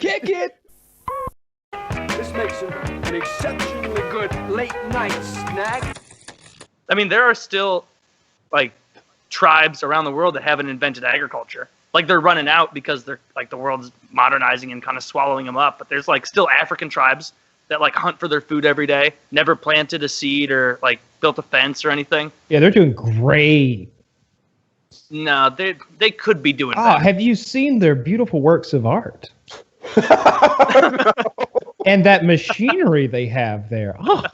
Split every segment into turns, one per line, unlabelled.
Kick it!
This makes it an exceptionally good late night snack.
I mean, there are still, like, tribes around the world that haven't invented agriculture. Like, they're running out because they're, like, the world's modernizing and kind of swallowing them up. But there's, like, still African tribes that, like, hunt for their food every day, never planted a seed or, like, built a fence or anything.
Yeah, they're doing great.
No, they could be doing
Oh,
better.
have you seen their beautiful works of art? And that machinery they have there. Oh,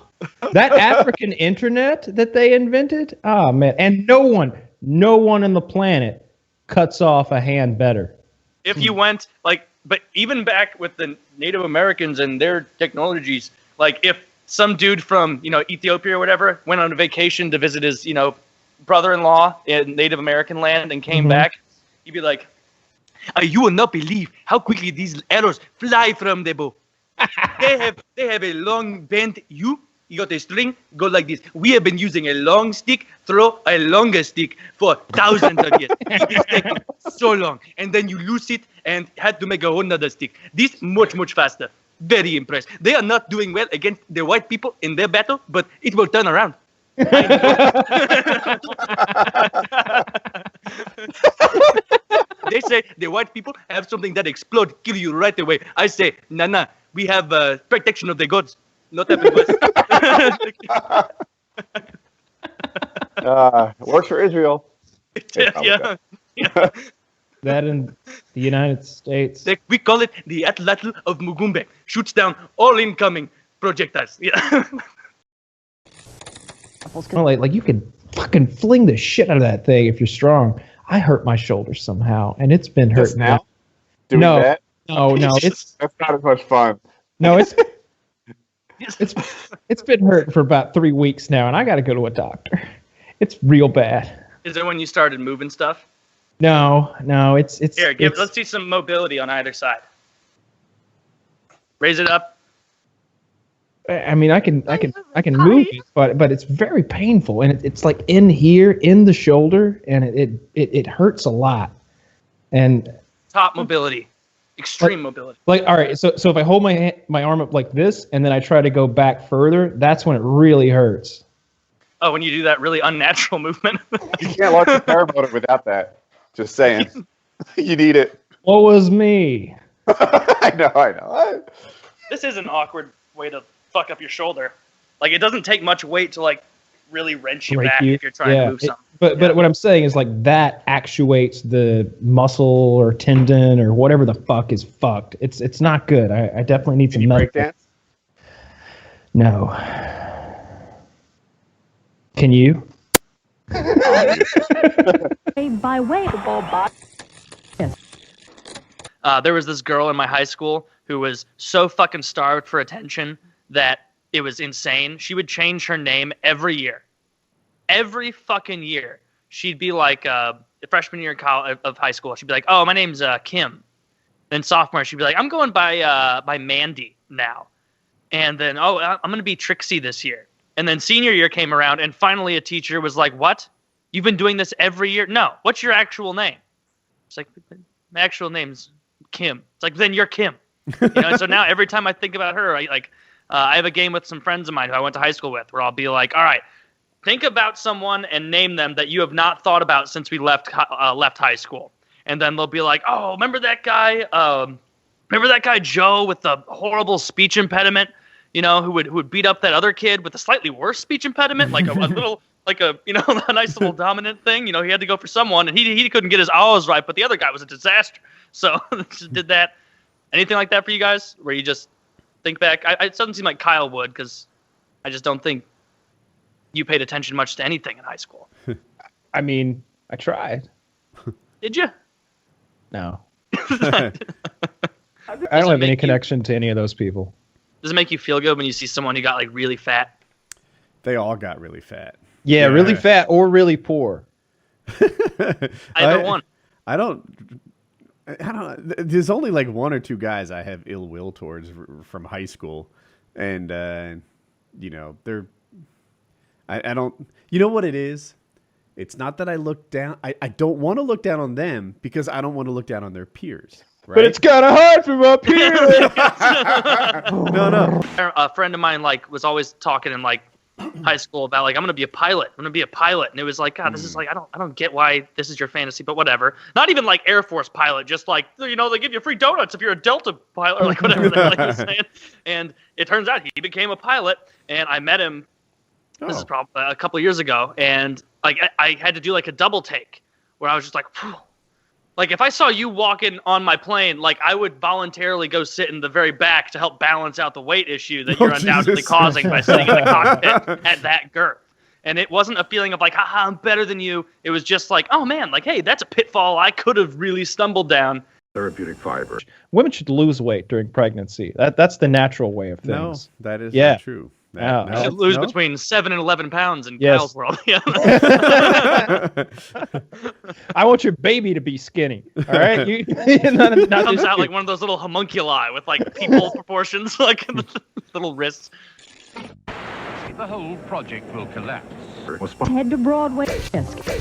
that African internet that they invented. Oh, man. And no one on the planet cuts off a hand better.
If you went, like, but even back with the Native Americans and their technologies, like, if some dude from, Ethiopia or whatever went on a vacation to visit his, brother-in-law in Native American land and came back, he'd be like, you will not believe how quickly these arrows fly from the bow. They have a long bent you got a string, go like this. We have been using a long stick, throw a longer stick for thousands of years. It is taking so long. And then you lose it and had to make a whole nother stick. This much faster. Very impressed. They are not doing well against the white people in their battle, but it will turn around. They say the white people have something that explodes, kill you right away. I say, nah, we have protection of the gods. Not having West.
Works for Israel.
Yeah.
That in the United States.
We call it the Atlatl of Mugumbe. Shoots down all incoming projectiles. Yeah.
Like you can fucking fling the shit out of that thing if you're strong. I hurt my shoulder somehow, and it's been hurting
now. Doing
no,
that?
no,
That's not as much fun.
no, it's been hurting for about 3 weeks now, and I got to go to a doctor. It's real bad.
Is it when you started moving stuff?
No, it's
Here,
it's,
let's see some mobility on either side. Raise it up.
I mean, I can move it, but it's very painful, and it's like in here, in the shoulder, and it hurts a lot. And
Top mobility, extreme mobility.
like, all right, so if I hold my arm up like this, and then I try to go back further, that's when it really hurts.
Oh, when you do that really unnatural movement.
You can't launch a paramotor without that. Just saying. You need it.
What was me?
I know.
This is an awkward way to fuck up your shoulder. Like, it doesn't take much weight to, like, really wrench you back if you're trying to move something.
But what I'm saying is, like, that actuates the muscle or tendon or whatever the fuck is fucked. It's not good. I definitely need
Can
some
you break
medical.
dance?
No. Can you?
By way of the ball box.
There was this girl in my high school who was so fucking starved for attention that it was insane. She would change her name every year. Every fucking year. She'd be like, the freshman year of high school, she'd be like, oh, my name's Kim. Then sophomore, she'd be like, I'm going by Mandy now. And then, oh, I'm going to be Trixie this year. And then senior year came around, and finally a teacher was like, what? You've been doing this every year? No. What's your actual name? It's like, my actual name's Kim. It's like, then you're Kim. And so now every time I think about her, I have a game with some friends of mine who I went to high school with where I'll be like, all right, think about someone and name them that you have not thought about since we left high school. And then they'll be like, oh, remember that guy? Remember that guy Joe with the horrible speech impediment? Who would beat up that other kid with a slightly worse speech impediment, like a little, like a a nice little dominant thing. He had to go for someone, and he couldn't get his O's right, but the other guy was a disaster. So just did that. Anything like that for you guys, where you just think back? It doesn't seem like Kyle would, because I just don't think you paid attention much to anything in high school.
I mean, I tried.
Did you?
No. I don't have any connection to any of those people.
Does it make you feel good when you see someone who got like really fat?
They all got really fat.
Yeah, really fat or really poor.
Either one.
I don't. There's only like one or two guys I have ill will towards from high school, and they're. I don't. You know what it is? It's not that I look down. I don't want to look down on them because I don't want to look down on their peers.
But it's kind of hard from up here.
No.
A friend of mine like was always talking in like high school about like I'm gonna be a pilot. I'm gonna be a pilot, and it was like God, this is like I don't get why this is your fantasy, but whatever. Not even like Air Force pilot, just like they give you free donuts if you're a Delta pilot or like whatever the hell he was saying. And it turns out he became a pilot, and I met him. This is probably a couple of years ago, and like I had to do like a double take where I was just like. Phew. Like, if I saw you walking on my plane, like, I would voluntarily go sit in the very back to help balance out the weight issue that you're undoubtedly causing by sitting in the cockpit at that girth. And it wasn't a feeling of, like, haha, I'm better than you. It was just like, oh, man, like, hey, that's a pitfall I could have really stumbled down.
Therapeutic fiber.
Women should lose weight during pregnancy. That's the natural way of things.
No, that is not true.
No.
You should lose between 7 and 11 pounds in
Yes.
Kyle's world. Yeah.
I want your baby to be skinny. All right,
It comes out like one of those little homunculi with like people proportions, like little wrists.
The whole project will collapse.
Head to Broadway.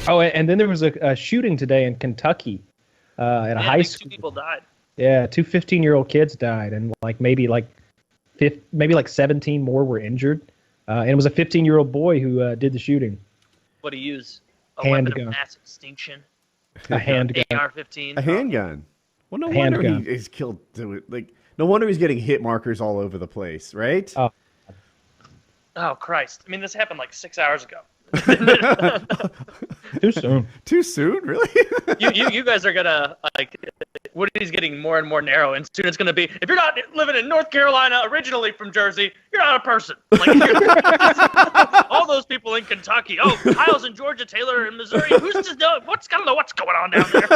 Oh, and then there was a shooting today in Kentucky at a high school.
2 people died.
Yeah, 2 15-year-old kids died, and maybe 17 more were injured. And it was a 15-year-old boy who did the shooting.
What do you use? A weapon
Handgun.
of mass extinction.
A handgun.
AR-15.
A handgun. Well, no
Handgun.
wonder he's killed. Like, no wonder he's getting hit markers all over the place, right?
Oh.
Oh Christ! I mean, this happened like 6 hours ago.
Too soon.
Too soon, really?
you guys are gonna like. Woody's getting more and more narrow, and soon it's gonna be. If you're not living in North Carolina, originally from Jersey, you're not a person. Like, all those people in Kentucky. Oh, Kyle's in Georgia, Taylor in Missouri. Who's just what's going on down there?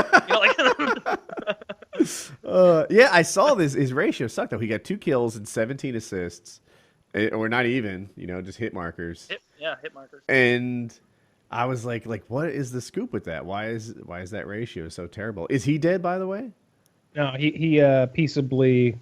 Yeah, I saw this. His ratio sucked though. He got 2 kills and 17 assists, or not even. Just hit markers.
Hit markers.
And I was like, what is the scoop with that? Why is that ratio so terrible? Is he dead, by the way?
No, he peaceably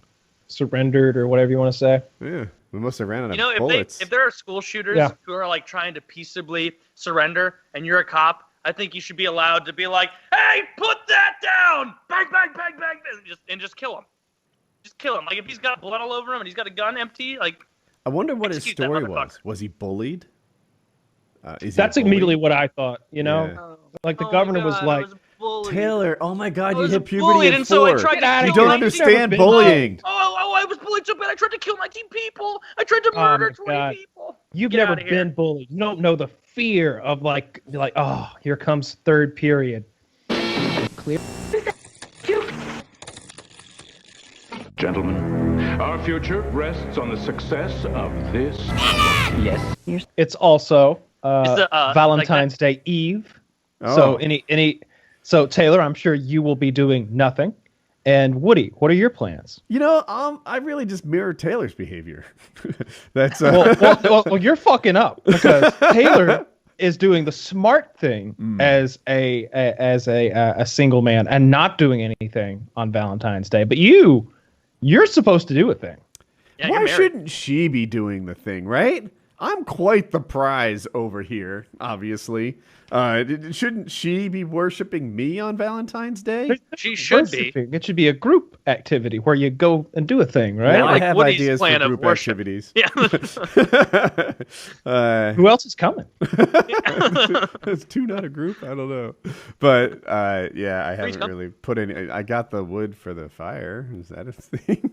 surrendered, or whatever you want to say.
Yeah, we must have ran out of
If
bullets.
if there are school shooters who are like trying to peaceably surrender, and you're a cop, I think you should be allowed to be like, "Hey, put that down! Bang, bang, bang, bang!" and just kill him. Just kill him. Like if he's got blood all over him and he's got a gun empty, like.
I wonder what his
Execute that
story
motherfucker.
was. Was he bullied?
That's immediately what I thought.
Yeah.
Like the governor was like,
Taylor, oh my God,
I
you
was
hit puberty
bullied,
at
and so I
4.
tried to
You
kill
don't
my
understand
been
bullying.
I was bullied so bad I tried to kill 19 people. I tried to murder 20 people.
You've
Get
never
outta here.
been bullied. You don't know the fear of like, oh, here comes third period. Clear.
Gentlemen, our future rests on the success of this.
It's also
like
Valentine's Day Eve. So so Taylor, I'm sure you will be doing nothing. And Woody, what are your plans?
I really just mirror Taylor's behavior. That's
Well, you're fucking up because Taylor is doing the smart thing as a single man and not doing anything on Valentine's Day. But you're supposed to do a thing.
Yeah,
why shouldn't she be doing the thing, right? I'm quite the prize over here, obviously. Shouldn't she be worshiping me on Valentine's Day?
She should be.
It should be a group activity where you go and do a thing, right?
Yeah,
I
like
have
Woody's
ideas
plan
for
of
group
worship.
activities.
Yeah.
Who else is coming?
Is 2 not a group? I don't know. But yeah, I haven't
come.
really put any. I got the wood for the fire. Is that a thing?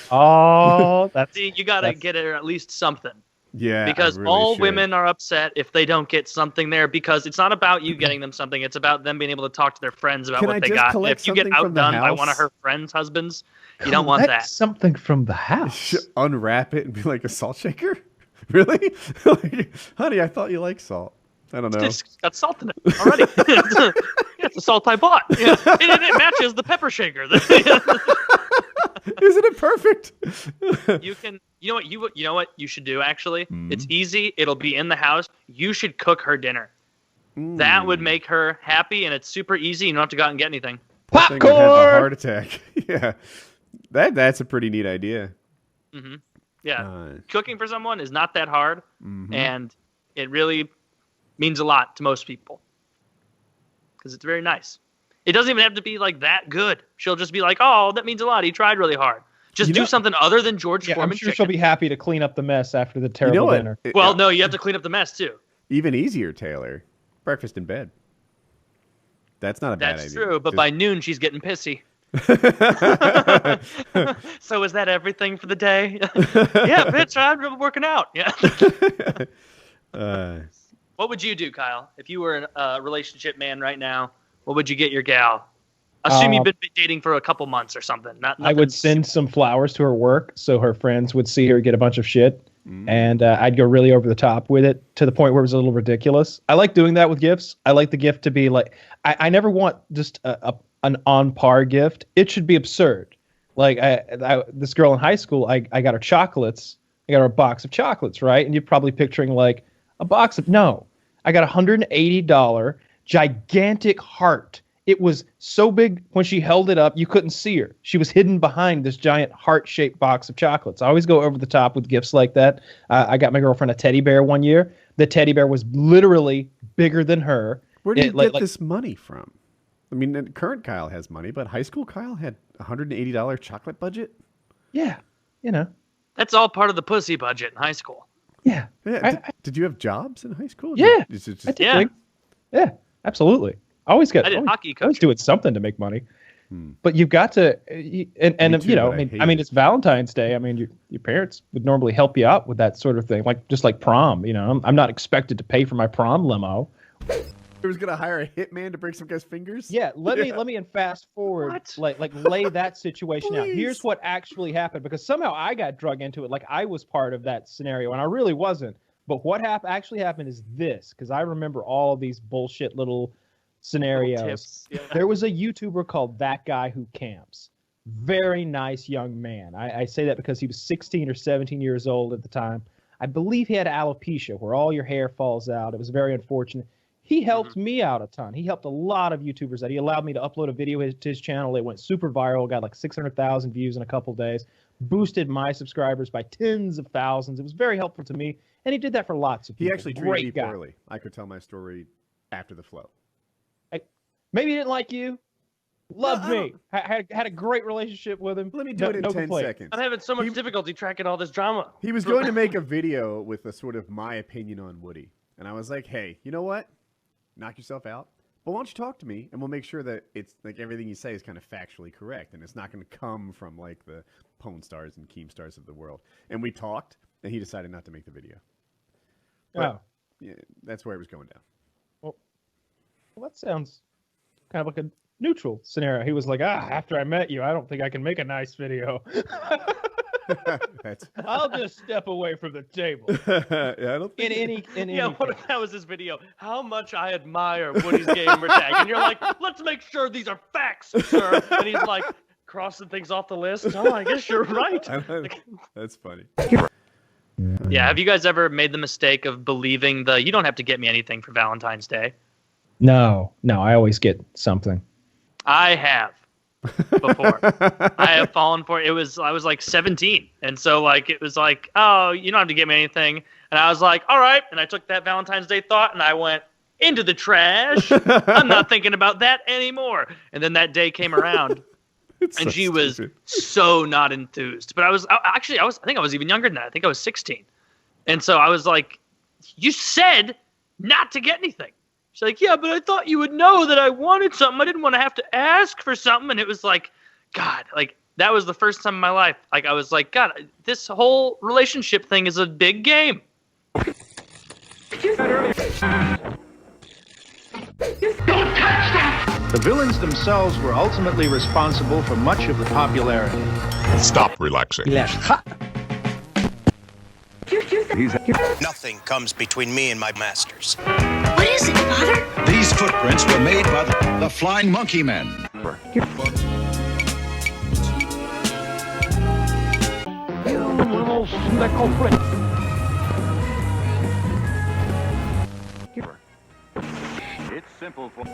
Oh, that's
See, you got to get her at least something.
Yeah.
Because
I really
all
should.
women are upset if they don't get something there, because it's not about you getting them something. It's about them being able to talk to their friends about
Can
what
I
they
just
got.
collect
If you get
something from the
outdone by one of
house?
her friends' husbands, you don't want
That's
that.
something from the house.
Unwrap it and be like a salt shaker? Really? Like, honey, I thought you liked salt. I don't know.
It's got salt in it already. It's a salt I bought. Yeah. It matches the pepper shaker.
Isn't it perfect?
You can. You know what you should do. Actually, it's easy. It'll be in the house. You should cook her dinner. That would make her happy, and it's super easy. You don't have to go out and get anything.
I think I'd have a
Popcorn.
heart attack. Yeah, that's a pretty neat idea.
Yeah, cooking for someone is not that hard, and it really means a lot to most people because it's very nice. It doesn't even have to be like that good. She'll just be like, "Oh, that means a lot. He tried really hard." Just do something other than George Foreman
I'm sure
chicken.
she'll be happy to clean up the mess after the terrible dinner.
Well, no, you have to clean up the mess too.
Even easier, Taylor. Breakfast in bed. That's not a bad idea.
That's true, but by noon she's getting pissy. So is that everything for the day? Yeah, bitch, I'm working out. Yeah. What would you do, Kyle, if you were a relationship man right now? What would you get your gal? Assume you've been dating for a couple months or something.
I would send some flowers to her work so her friends would see her get a bunch of shit. And I'd go really over the top with it to the point where it was a little ridiculous. I like doing that with gifts. I like the gift to be like, I never want just an on par gift. It should be absurd. Like this girl in high school, I got her chocolates. I got her a box of chocolates, right? And you're probably picturing like a box of, no, I got $180 gigantic heart. It was so big when she held it up, you couldn't see her. She was hidden behind this giant heart-shaped box of chocolates. I always go over the top with gifts like that. I got my girlfriend a teddy bear one year. The teddy bear was literally bigger than her.
Where did you get this money from? I mean, the current Kyle has money, but high school Kyle had $180 chocolate budget?
Yeah, you know.
That's all part of the pussy budget in high school.
Yeah.
Did you have jobs in high school?
Yeah.
Yeah.
Yeah, absolutely. I did
hockey coaching.
always doing something to make money. But you've got to, and
too,
you know,
but
I mean, it's Valentine's Day. I mean, your parents would normally help you out with that sort of thing, just like prom. You know, I'm not expected to pay for my prom limo.
He was gonna hire a hitman to break some guy's fingers.
Yeah, let me and fast forward, like lay that situation out. Here's what actually happened, because somehow I got drug into it, like I was part of that scenario, and I really wasn't. But what actually happened is this, because I remember all of these bullshit little scenarios.
Yeah.
There was a YouTuber called That Guy Who Camps. Very nice young man. I say that because he was 16 or 17 years old at the time. I believe he had alopecia, where all your hair falls out. It was very unfortunate. He helped me out a ton. He helped a lot of YouTubers out. He allowed me to upload a video to his channel. It went super viral, got like 600,000 views in a couple days, boosted my subscribers by tens of thousands. It was very helpful to me, and he did that for lots of people.
He actually treated me poorly. I could tell my story after the flow.
Maybe he didn't like you. Loved me. Had a great relationship with him.
Let me do it in 10 seconds.
I'm having so much difficulty tracking all this drama.
He was going to make a video with a sort of my opinion on Woody. And I was like, hey, you know what? Knock yourself out. But why don't you talk to me, and we'll make sure that it's like everything you say is kind of factually correct, and it's not going to come from like the Pwn Stars and Keemstars of the world. And we talked, and he decided not to make the video. But, yeah, that's where it was going down.
Well, that sounds kind of like a neutral scenario. He was like, after I met you, I don't think I can make a nice video. I'll just step away from the table.
Yeah, I don't think
what if that was his video? How much I admire Woody's gamer tag. And you're like, let's make sure these are facts, sir. And he's like crossing things off the list. Oh, I guess you're right.
That's funny.
Yeah, have you guys ever made the mistake of believing you don't have to get me anything for Valentine's Day?
No, I always get something.
I have before. I have fallen for it. I was like 17. And so like it was like, oh, you don't have to get me anything. And I was like, all right. And I took that Valentine's Day thought and I went into the trash. I'm not thinking about that anymore. And then that day came around. And she was so not enthused. But I think I was even younger than that. I think I was 16. And so I was like, you said not to get anything. She's like, yeah, but I thought you would know that I wanted something. I didn't want to have to ask for something. And it was like, God, like that was the first time in my life. Like I was like, God, this whole relationship thing is a big game.
Don't touch that! The villains themselves were ultimately responsible for much of the popularity.
Stop relaxing.
Nothing comes between me and my masters.
What is it, Father?
These footprints were made by the Flying Monkey Men.
You little snickle frick.
It's simple for...